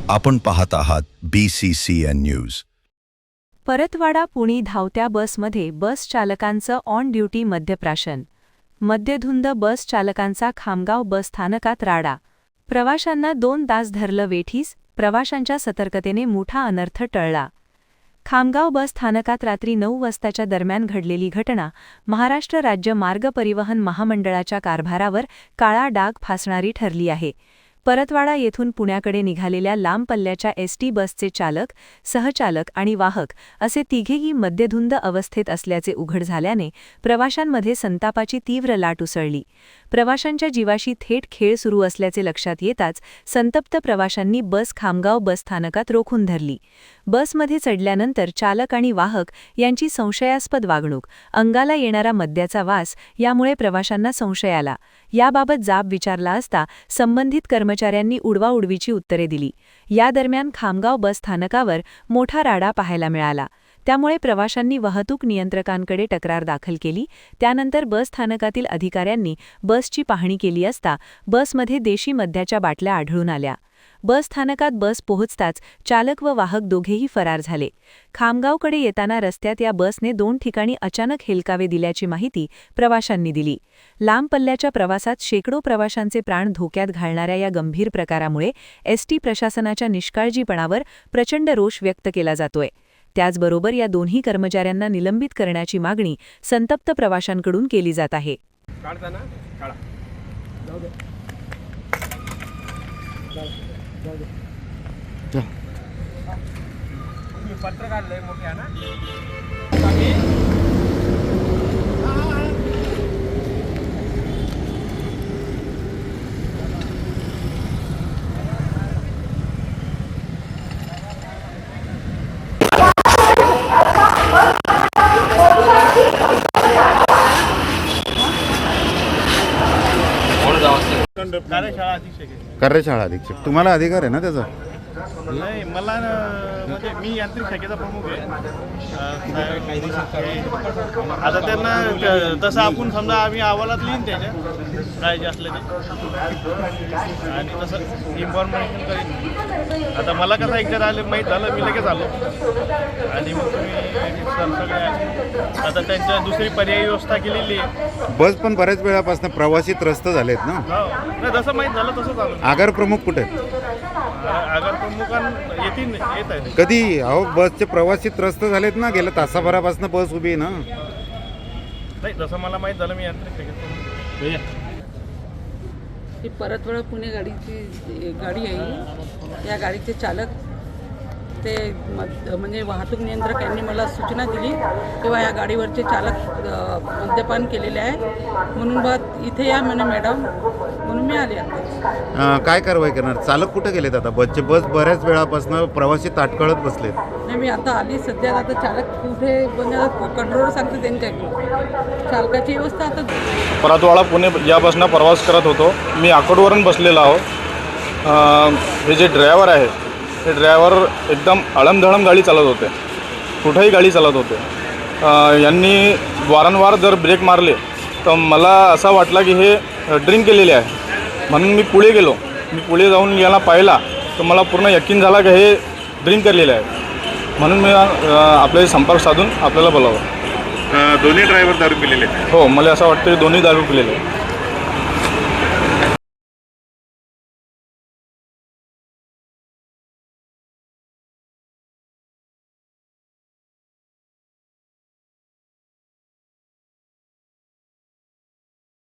आपण पाहत आहात BCCN न्यूज। परतवाडा पुणे धावत्या बसमध्ये बस चालकांचं ऑन ड्युटी मद्यप्राशन। मद्यधुंद बस चालकांचा खामगाव बस स्थानकात राडा। प्रवाशांना 2 तास धरलं वेठीस, प्रवाशांच्या सतर्कतेने मोठा अनर्थ टळला। खामगाव बस स्थानकात रात्री 9 वाजताच्या दरम्यान घडलेली घटना महाराष्ट्र राज्य मार्ग परिवहन महामंडळाच्या कारभारावर काळा डाग फासणारी ठरली आहे। परतवाडा येथून पुण्याकडे निघालेल्या लांब पल्ल्याच्या एसटी बसचे चालक, सहचालक आणि वाहक असे तिघेही मद्यधुंद अवस्थेत असल्याचे उघड झाल्याने प्रवाशांमध्ये संतापाची तीव्र लाट उसळली। प्रवाशांच्या जीवाशी थेट खेळ सुरू असल्याचे लक्षात येताच संतप्त प्रवाशांनी बस खामगाव बस स्थानकात रोखून धरली। बसमध्ये चढल्यानंतर चालक आणि वाहक यांची संशयास्पद वागणूक, अंगाला येणारा मद्याचा वास यामुळे प्रवाशांना संशय आला। याबाबत जाब विचारला असता संबंधित कर्मचाऱ्यांनी उडवाउडवीची उत्तरे दिली। या दरम्यान खामगाव बस स्थानकावर मोठा राडा पाहायला मिळाला। त्यामुळे प्रवाशांनी वाहतूक नियंत्रकांकडे तक्रार दाखल केली। त्यानंतर बस स्थानकातील अधिकाऱ्यांनी बसची पाहणी केली असता बसमध्ये देशी मद्याच्या बाटल्या आढळून आल्या। बस स्थानकात बस पोहोचताच चालक व वाहक दोघेही फरार झाले। खामगावकडे येताना रस्त्यात या बसने 2 ठिकाणी अचानक हेलकावे दिल्याची माहिती प्रवाशांनी दिली। लांब पल्ल्याच्या प्रवासात शेकडो प्रवाशांचे प्राण धोक्यात घालणाऱ्या या गंभीर प्रकारामुळे एसटी प्रशासनाच्या निष्काळजीपणावर प्रचंड रोष व्यक्त केला जातोय। त्याचबरोबर या दोन्ही कर्मचाऱ्यांना निलंबित करण्याची मागणी संतप्त प्रवाशांकडून केली जात आहे। पत्रकार लय मोठे आहे ना। कार्यशाळा अधीक्षक तुम्हाला अधिकार आहे ना त्याचा? नाही, मला म्हणजे मी यांत्रिक शाखेचा प्रमुख आहे। आता त्यांना तसं आपण समजा आम्ही अहवालात लिहीन त्याच्या काय जे असलं ते आणि तसं इन्फॉर्मेशन करीन। आता मला कसं एकदा आलं माहीत झालं मी लगेच आलो आणि मग तुम्ही सगळे आता त्यांच्या दुसरी पर्यायी व्यवस्था केलेली आहे। बस पण बऱ्याच वेळापासून प्रवासी त्रस्त झालेत ना? नाही, जसं माहीत झालं तसंच आलं। आगार प्रमुख कुठे? आगार प्रमुखांना येत आहे कधी? अहो बसचे प्रवासी त्रस्त झालेत ना, गेल्या तासाभरापासून बस उभी आहे ना। नाही, जसं मला माहीत झालं मी यांत्रिक शाखेत ही परतवाडा पुणे गाडीची गाडी आहे। या गाडीचे चालक ते म्हणजे वाहतूक नियंत्रक यांनी मला सूचना दिली तेव्हा या गाडीवरचे चालक मद्यपान केलेले आहे म्हणून इथे या म्हणे मॅडम, म्हणून मी आले आता। काय कारवाई करणार? चालक कुठे गेलेत आता? बस बऱ्याच वेळापासून प्रवासी ताटकळत बसलेत। नाही, मी आता आली सध्या। आता चालक कुठे म्हणजे कंट्रोलर सांगते त्यांच्याकडे चालकाची व्यवस्था। आता परतवाडा पुणे या बसनं प्रवास करत होतो। मी आकोडवरून बसलेलो आहो। हे जे ड्रायव्हर आहे ते ड्रायव्हर एकदम अळमधळम गाडी चालवत होते, कुठेही गाडी चालवत होते। यांनी वारंवार जर ब्रेक मारले तर मला असा वाटला की हे ड्रिंक केलेले आहे, म्हणून मी पुढे गेलो। मी पुढे जाऊन याला पाहिला तर मला पूर्ण यकीन झाला की हे ड्रिंक केलेले आहे, म्हणून मी आपले संपर्क साधून आपल्याला बोलावं। दोन्ही ड्रायव्हर दारू पिलेले? हो, मला असं वाटतं की दोन्ही दारू पिलेले आहे।